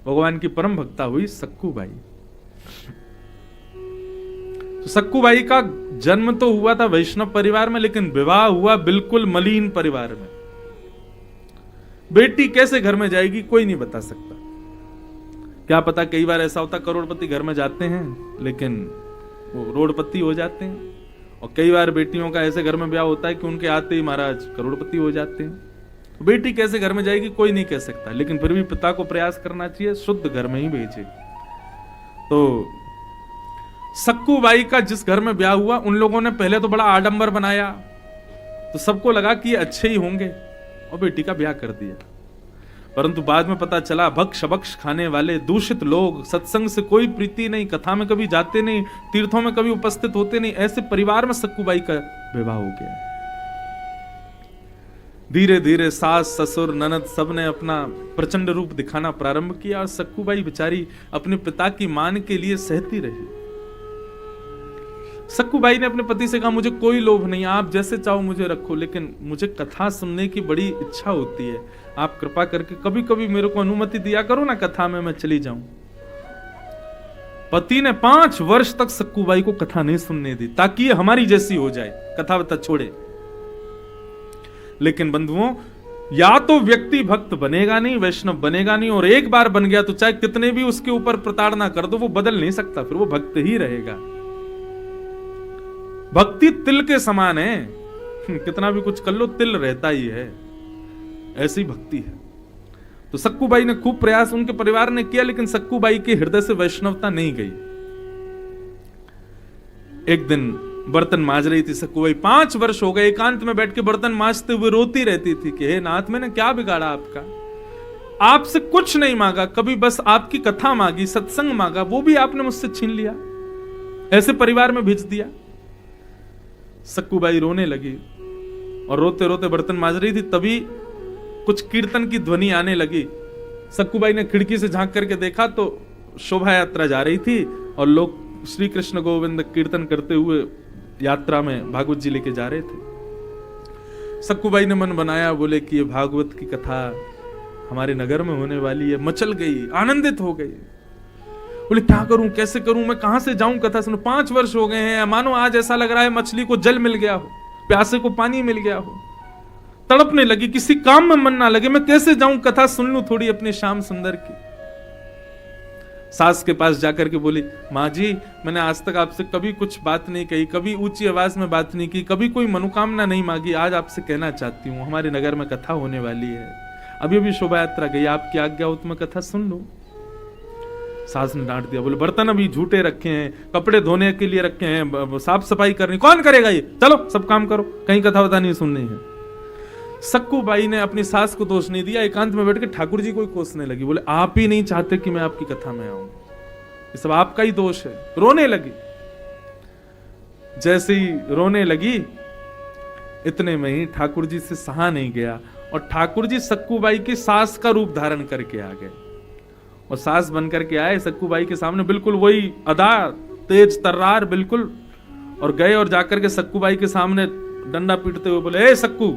भगवान की परम भक्ता हुई सक्कू बाई। तो सक्कू बाई का जन्म तो हुआ था वैष्णव परिवार में, लेकिन विवाह हुआ बिल्कुल मलिन परिवार में। बेटी कैसे घर में जाएगी कोई नहीं बता सकता। क्या पता, कई बार ऐसा होता करोड़पति घर में जाते हैं लेकिन वो रोडपति हो जाते हैं, और कई बार बेटियों का ऐसे घर में ब्याह होता है कि उनके आते ही महाराज करोड़पति हो जाते हैं। तो बेटी कैसे घर में जाएगी कोई नहीं कह सकता, लेकिन फिर भी पिता को प्रयास करना चाहिए शुद्ध घर में ही भेजे। तो सक्कू बाई का जिस घर में ब्याह हुआ, उन लोगों ने पहले तो बड़ा आडंबर बनाया, तो सबको लगा कि ये अच्छे ही होंगे, और बेटी का ब्याह कर दिया। परंतु बाद में पता चला भक्ष भक्ष खाने वाले दूषित लोग, सत्संग से कोई प्रीति नहीं, कथा में कभी जाते नहीं, तीर्थों में कभी उपस्थित होते नहीं, ऐसे परिवार में सक्कू बाई का विवाह हो गया। धीरे धीरे सास ससुर ननद सबने अपना प्रचंड रूप दिखाना प्रारंभ किया, और सक्कू बाई बेचारी अपने पिता की मान के लिए सहती रही। सक्कू बाई ने अपने पति से कहा, मुझे कोई लोभ नहीं, आप जैसे चाहो मुझे रखो, लेकिन मुझे कथा सुनने की बड़ी इच्छा होती है, आप कृपा करके कभी कभी मेरे को अनुमति दिया करो ना कथा में, मैं चली जाऊं। पति ने 5 वर्ष तक सक्कू बाई को कथा नहीं सुनने दी, ताकि ये हमारी जैसी हो जाए, कथा बता छोड़े। लेकिन बंधुओं, या तो व्यक्ति भक्त बनेगा नहीं, वैष्णव बनेगा नहीं, और एक बार बन गया तो चाहे कितने भी उसके ऊपर प्रताड़ना कर दो वो बदल नहीं सकता, फिर वो भक्त ही रहेगा। भक्ति तिल के समान है, कितना भी कुछ कर लो तिल रहता ही है, ऐसी भक्ति है। तो सक्कू बाई ने खूब प्रयास उनके परिवार ने किया, लेकिन सक्कू बाई के हृदय से वैष्णवता नहीं गई। एक दिन बर्तन मांज रही थी सक्कू बाई, 5 वर्ष हो गए, एकांत में बैठ के बर्तन मांजते हुए रोती रहती थी कि हे नाथ, मैंने क्या बिगाड़ा आपका, आपसे कुछ नहीं मांगा, कभी बस आपकी कथा मांगी, सत्संग मांगा, वो भी आपने मुझसे छीन लिया, ऐसे परिवार में भेज दिया। सक्कू बाई रोने लगी, और रोते रोते बर्तन मांज रही थी, तभी कुछ कीर्तन की ध्वनि आने लगी। सक्कू बाई ने खिड़की से झांक करके देखा तो शोभा यात्रा जा रही थी, और लोग श्री कृष्ण गोविंद कीर्तन करते हुए यात्रा में भागवत जी लेके जा रहे थे। सक्कू बाई ने मन बनाया, बोले कि ये भागवत की कथा हमारे नगर में होने वाली है, मचल गई, आनंदित हो गई। बोले क्या करूं, कैसे करूं, मैं कहां से जाऊं कथा सुनो, 5 वर्ष हो गए हैं, मानो आज ऐसा लग रहा है मछली को जल मिल गया हो, प्यासे को पानी मिल गया हो, तड़पने लगी, किसी काम में मन ना लगे, मैं कैसे जाऊं कथा सुन लूं थोड़ी अपने श्याम सुंदर की। सास के पास जाकर के बोली, माँ जी, मैंने आज तक आपसे कभी कुछ बात नहीं कही, कभी ऊंची आवाज में बात नहीं की, कभी कोई मनोकामना नहीं मांगी, आज आपसे कहना चाहती हूँ, हमारे नगर में कथा होने वाली है, अभी अभी शोभा यात्रा गई, आपकी आज्ञा हो तो मैं कथा सुन लूं। सास ने डांट दिया, बोले बर्तन अभी झूठे रखे हैं, कपड़े धोने के लिए रखे हैं, साफ सफाई करनी, कौन करेगा ये, चलो सब काम करो, कहीं कथा वथा नहीं सुननी है। सक्कू बाई ने अपनी सास को दोष नहीं दिया, एकांत में बैठ के ठाकुर जी को ही कोसने लगी, बोले आप ही नहीं चाहते कि मैं आपकी कथा में आऊं, ये सब आपका ही दोष है। रोने लगी, जैसे ही रोने लगी इतने में ही ठाकुर जी से सहा नहीं गया, और ठाकुर जी सक्कू बाई की सास का रूप धारण करके आ गए, और सास बन करके आए सक्कू बाई के सामने, बिल्कुल वही अदा, तेज तर्रार बिल्कुल, और गए और जाकर के सक्कू बाई के सामने डंडा पीटते हुए बोले, ए सक्कू,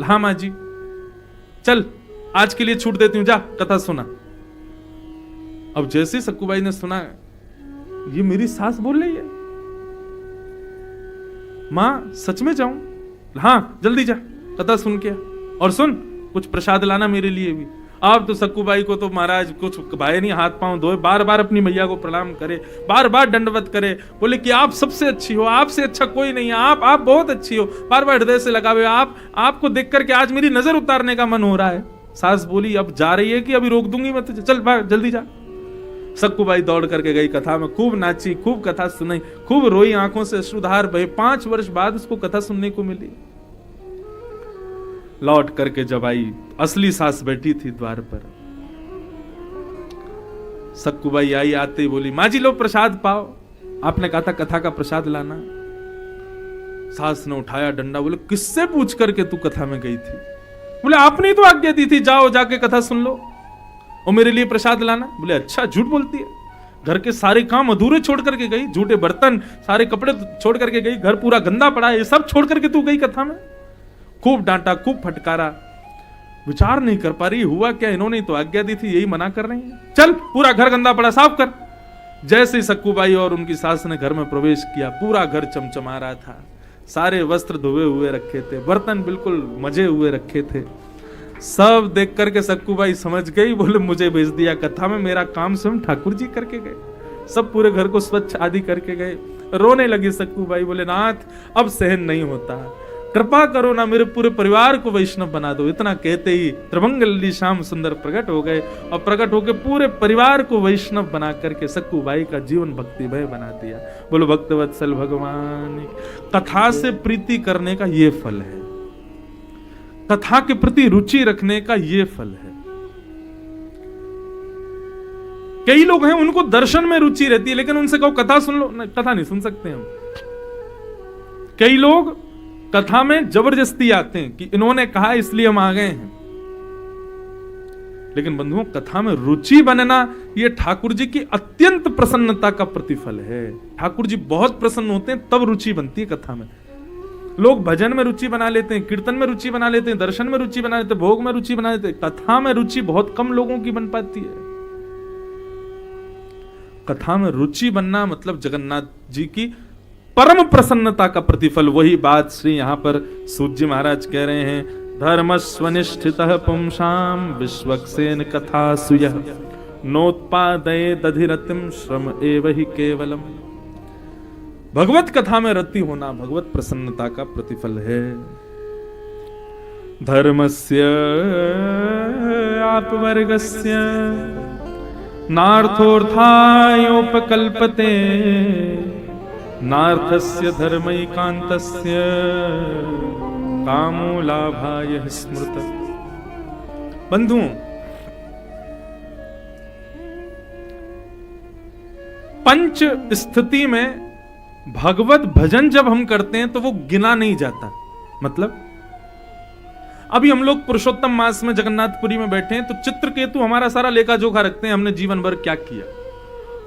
हाँ माँ जी, चल आज के लिए छूट देती हूं, जा कथा सुना। अब जैसे सक्कू बाई ने सुना ये मेरी सास बोल रही है, माँ सच में जाऊं, हाँ जल्दी जा कथा सुन के, और सुन कुछ प्रसाद लाना मेरे लिए भी। अब तो सक्कू बाई को तो महाराज कुछ भाई नहीं, हाथ पांव धोए, बार बार अपनी मैया को प्रणाम करे, बार बार दंडवत करे, बोले कि आप सबसे अच्छी हो, आपसे अच्छा कोई नहीं है, आप बहुत अच्छी हो, बार बार हृदय से लगावे, आपको देख करके आज मेरी नजर उतारने का मन हो रहा है। सास बोली, अब जा रही है कि अभी रोक दूंगी मैं तुझे, चल भाग जल्दी जा। सक्कू बाई दौड़ करके गई कथा में, खूब नाची, खूब कथा सुनाई, खूब रोई, आंखों से अश्रुधार बहे। 5 वर्ष बाद उसको कथा सुनने को मिली। लौट करके जब आई, असली सास बैठी थी द्वार पर। सक्कू बाई आई, आते ही बोली, माँ जी लो प्रसाद पाओ, आपने कहा था कथा का प्रसाद लाना। सास ने उठाया डंडा, बोले किससे पूछ करके तू कथा में गई थी? बोले आपने ही तो आज्ञा दी थी, जाओ जाके कथा सुन लो और मेरे लिए प्रसाद लाना। बोले अच्छा, झूठ बोलती है, घर के सारे काम अधूरे छोड़ करके गई, झूठे बर्तन, सारे कपड़े छोड़ करके गई, घर पूरा गंदा पड़ा है, ये सब छोड़ करके तू गई कथा में। खूब डांटा, खूब फटकारा। विचार नहीं कर पा रही हुआ क्या, इन्होंने तो आज्ञा दी थी, यही मना कर रही है, चल पूरा घर गंदा पड़ा साफ कर। जैसे ही सक्कूबाई और उनकी सास ने घर में प्रवेश किया, पूरा घर चमचमा रहा था, सारे वस्त्र धुए हुए रखे थे, बर्तन बिल्कुल मजे हुए रखे थे। सब देख करके सक्कूबाई समझ गई, बोले मुझे भेज दिया कथा में, मेरा काम स्वयं ठाकुर जी करके गए। सब पूरे घर को स्वच्छ आदि करके गए। रोने लगी सक्कूबाई, बोले नाथ अब सहन नहीं होता, कृपा करो ना, मेरे पूरे परिवार को वैष्णव बना दो। इतना कहते ही त्रिभंग श्याम सुंदर प्रकट हो गए और प्रकट होकर पूरे परिवार को वैष्णव बना करके सक्कूबाई का जीवन भक्तिमय बना दिया। बोलो भक्तवत्सल भगवान। कथा से प्रीति करने का ये फल है, कथा के प्रति रुचि रखने का ये फल है। कई लोग हैं उनको दर्शन में रुचि रहती है, लेकिन उनसे कहो कथा सुन लो, कथा नहीं सुन सकते हम। कई लोग कथा में जबरदस्ती आते हैं कि इन्होंने कहा इसलिए हम आ गए हैं, लेकिन बंधुओं कथा में रुचि बनना यह ठाकुर जी की अत्यंत प्रसन्नता का प्रतिफल है। ठाकुर जी बहुत प्रसन्न होते हैं, तब रुचि बनती है कथा में। लोग भजन में रुचि बना लेते हैं, कीर्तन में रुचि बना लेते हैं, दर्शन में रुचि बना लेते हैं, भोग में रुचि बना लेते हैं, कथा में रुचि बहुत कम लोगों की बन पाती है। कथा में रुचि बनना मतलब जगन्नाथ जी की परम प्रसन्नता का प्रतिफल। वही बात श्री यहां पर सूत जी महाराज कह रहे हैं, धर्मस्वनिष्ठितः पुंसाम विश्वक्सेन कथा सुयः नोत्पादये दधिरतिम श्रम एव हि केवलम। भगवत कथा में रति होना भगवत प्रसन्नता का प्रतिफल है। धर्मस्य आपवर्गस्य नार्थोर्थायोपकल्पते नार्थस्य धर्मैकान्तस्य कामो लाभाय स्मृत। बंधुओं, पंच स्थिति में भगवत भजन जब हम करते हैं तो वो गिना नहीं जाता। मतलब अभी हम लोग पुरुषोत्तम मास में जगन्नाथपुरी में बैठे हैं, तो चित्रकेतु हमारा सारा लेखा जोखा रखते हैं, हमने जीवन भर क्या किया,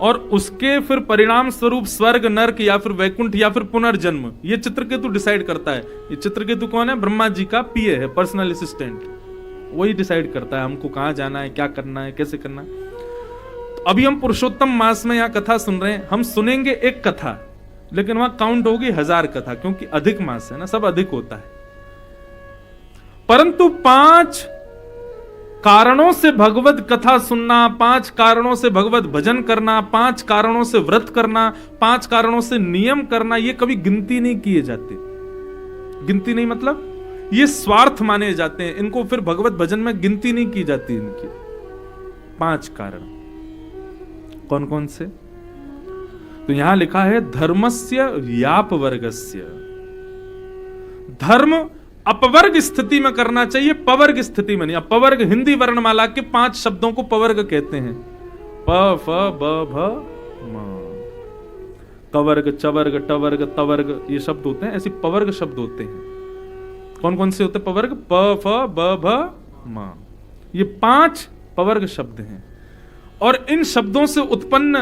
और उसके फिर परिणाम स्वरूप स्वर्ग नरक या फिर वैकुंठ या फिर पुनर्जन्म ये चित्रकेतु डिसाइड करता है। ये चित्रकेतु कौन है? ब्रह्मा जी का पीए है, पर्सनल असिस्टेंट। वही डिसाइड करता है हमको कहां जाना है, क्या करना है, कैसे करना है। तो अभी हम पुरुषोत्तम मास में यहाँ कथा सुन रहे हैं, हम सुनेंगे एक कथा, लेकिन वहां काउंट होगी 1000 कथा, क्योंकि अधिक मास है ना, सब अधिक होता है। परंतु 5 कारणों से भगवत कथा सुनना, 5 कारणों से भगवत भजन करना, 5 कारणों से व्रत करना, 5 कारणों से नियम करना, ये कभी गिनती नहीं किए जाते। गिनती नहीं मतलब ये स्वार्थ माने जाते हैं, इनको फिर भगवत भजन में गिनती नहीं की जाती। इनकी 5 कारण कौन कौन से? तो यहां लिखा है धर्मस्य यापवर्गस्य। धर्म अपवर्ग स्थिति में करना चाहिए, पवर्ग स्थिति में नहीं। अपवर्ग हिंदी वर्णमाला के 5 शब्दों को पवर्ग कहते हैं। प फ ब भ म। कवर्ग, चवर्ग, टवर्ग, तवर्ग ये शब्द होते हैं, ऐसे पवर्ग शब्द होते हैं। कौन कौन से होते हैं पवर्ग? प फ ब भ म। ये 5 पवर्ग शब्द हैं, और इन शब्दों से उत्पन्न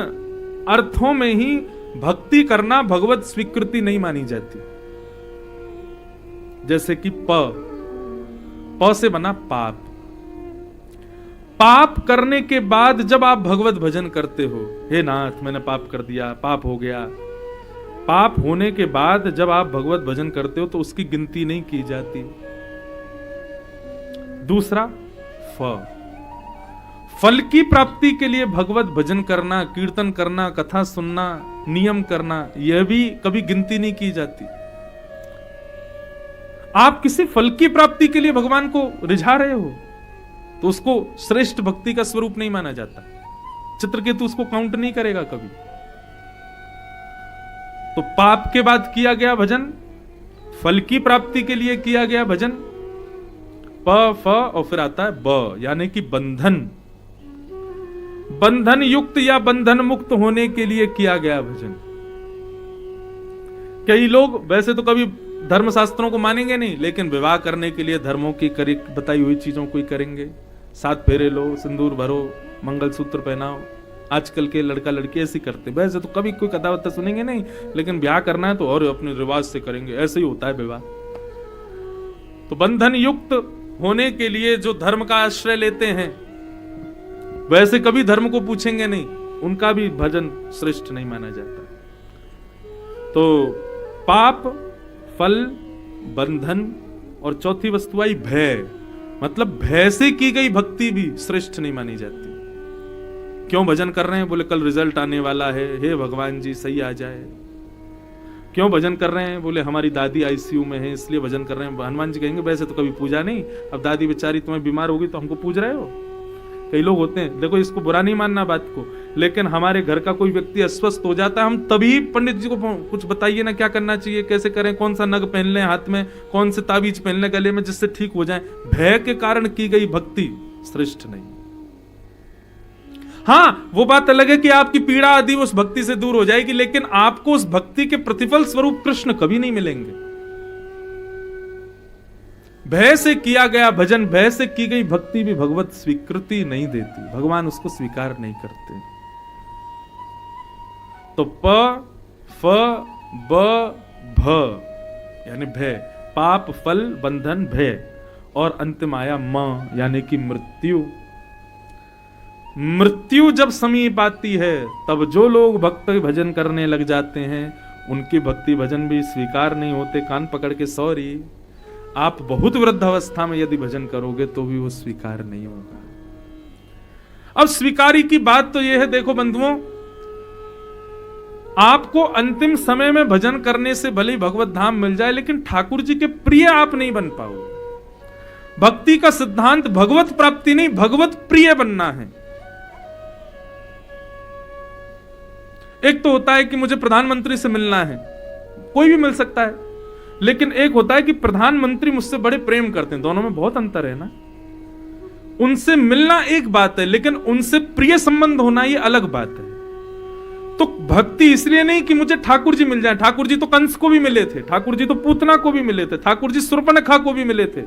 अर्थों में ही भक्ति करना भगवत स्वीकृति नहीं मानी जाती। जैसे कि प से बना पाप। पाप करने के बाद जब आप भगवत भजन करते हो, हे नाथ मैंने पाप कर दिया, पाप हो गया, पाप होने के बाद जब आप भगवत भजन करते हो तो उसकी गिनती नहीं की जाती। दूसरा फल की प्राप्ति के लिए भगवत भजन करना, कीर्तन करना, कथा सुनना, नियम करना, यह भी कभी गिनती नहीं की जाती। आप किसी फल की प्राप्ति के लिए भगवान को रिझा रहे हो तो उसको श्रेष्ठ भक्ति का स्वरूप नहीं माना जाता। चित्रकेतु उसको काउंट नहीं करेगा कभी। तो पाप के बाद किया गया भजन, फल की प्राप्ति के लिए किया गया भजन, प फ और फिर आता है ब, यानी कि बंधन, बंधन युक्त या बंधन मुक्त होने के लिए किया गया भजन। कई लोग वैसे तो कभी धर्मशास्त्रों को मानेंगे नहीं, लेकिन विवाह करने के लिए धर्मों की बताई हुई चीजों को ही करेंगे। 7 फेरे लो, सिंदूर भरो, मंगलसूत्र पहनाओ। आजकल के लड़का लड़की ऐसे करते। वैसे तो कभी कोई कथा वथा सुनेंगे नहीं, लेकिन ब्याह करना है तो और अपने रिवाज से करेंगे। ऐसे ही होता है विवाह। तो बंधन युक्त होने के लिए जो धर्म का आश्रय लेते हैं, वैसे कभी धर्म को पूछेंगे नहीं, उनका भी भजन श्रेष्ठ नहीं माना जाता। तो पाप, फल, बंधन और चौथी वस्तु आई भय, मतलब भय से की गई भक्ति भी श्रेष्ठ नहीं मानी जाती। क्यों भजन कर रहे हैं? बोले कल रिजल्ट आने वाला है, हे भगवान जी सही आ जाए। क्यों भजन कर रहे हैं? बोले हमारी दादी आईसीयू में है इसलिए भजन कर रहे हैं। हनुमान जी कहेंगे वैसे तो कभी पूजा नहीं, अब दादी बेचारी तुम्हें बीमार होगी तो हमको पूज रहे हो। कई लोग होते हैं, देखो इसको बुरा नहीं मानना बात को, लेकिन हमारे घर का कोई व्यक्ति अस्वस्थ हो जाता है, हम तभी पंडित जी को कुछ बताइए ना क्या करना चाहिए, कैसे करें, कौन सा नग पहन लें हाथ में, कौन से ताबीज पहन लें गले में जिससे ठीक हो जाए। भय के कारण की गई भक्ति श्रेष्ठ नहीं। हाँ, वो बात अलग है कि आपकी पीड़ा आदि उस भक्ति से दूर हो जाएगी, लेकिन आपको उस भक्ति के प्रतिफल स्वरूप कृष्ण कभी नहीं मिलेंगे। भय से किया गया भजन, भय से की गई भक्ति भी भगवत स्वीकृति नहीं देती, भगवान उसको स्वीकार नहीं करते। तो प, फ, ब, भ यानी भय, पाप, फल, बंधन, भय, और अंतिम आया म यानी कि मृत्यु। मृत्यु जब समीप आती है तब जो लोग भक्ति भजन करने लग जाते हैं उनकी भक्ति भजन भी स्वीकार नहीं होते। कान पकड़ के सॉरी, आप बहुत वृद्ध अवस्था में यदि भजन करोगे तो भी वो स्वीकार नहीं होगा। अब स्वीकारी की बात तो यह है, देखो बंधुओं, आपको अंतिम समय में भजन करने से भले भगवत धाम मिल जाए, लेकिन ठाकुर जी के प्रिय आप नहीं बन पाओगे। भक्ति का सिद्धांत भगवत प्राप्ति नहीं, भगवत प्रिय बनना है। एक तो होता है कि मुझे प्रधानमंत्री से मिलना है, कोई भी मिल सकता है, लेकिन एक होता है कि प्रधानमंत्री मुझसे बड़े प्रेम करते हैं, दोनों में बहुत अंतर है ना। उनसे मिलना एक बात है, लेकिन उनसे प्रिय संबंध होना ये अलग बात है। तो भक्ति इसलिए नहीं कि मुझे ठाकुर जी मिल जाए, ठाकुर जी तो कंस को भी मिले थे, ठाकुर जी तो पूतना को भी मिले थे, ठाकुर जी शूर्पणखा को भी मिले थे,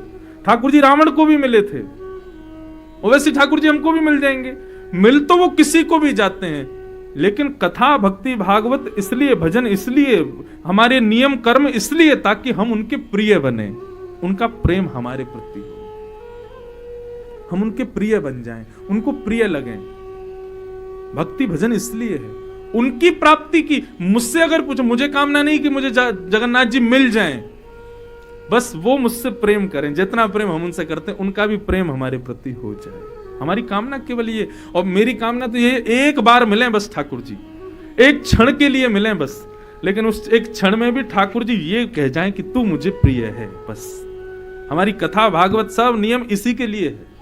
ठाकुर जी रावण को भी मिले थे, और वैसे ठाकुर जी हमको भी मिल जाएंगे। मिल तो वो किसी को भी जाते हैं, लेकिन कथा भक्ति भागवत इसलिए, भजन इसलिए, हमारे नियम कर्म इसलिए ताकि हम उनके प्रिय बने, उनका प्रेम हमारे प्रति हो, हम उनके प्रिय बन जाएं, उनको प्रिय लगें। भक्ति भजन इसलिए है उनकी प्राप्ति की। मुझसे अगर पूछो, मुझे कामना नहीं कि मुझे जगन्नाथ जी मिल जाएं, बस वो मुझसे प्रेम करें, जितना प्रेम हम उनसे करते हैं उनका भी प्रेम हमारे प्रति हो जाए। हमारी कामना केवल ये, और मेरी कामना तो ये, एक बार मिलें बस ठाकुर जी, एक क्षण के लिए मिलें बस, लेकिन उस एक क्षण में भी ठाकुर जी ये कह जाएं कि तू मुझे प्रिय है। बस हमारी कथा भागवत सब नियम इसी के लिए है।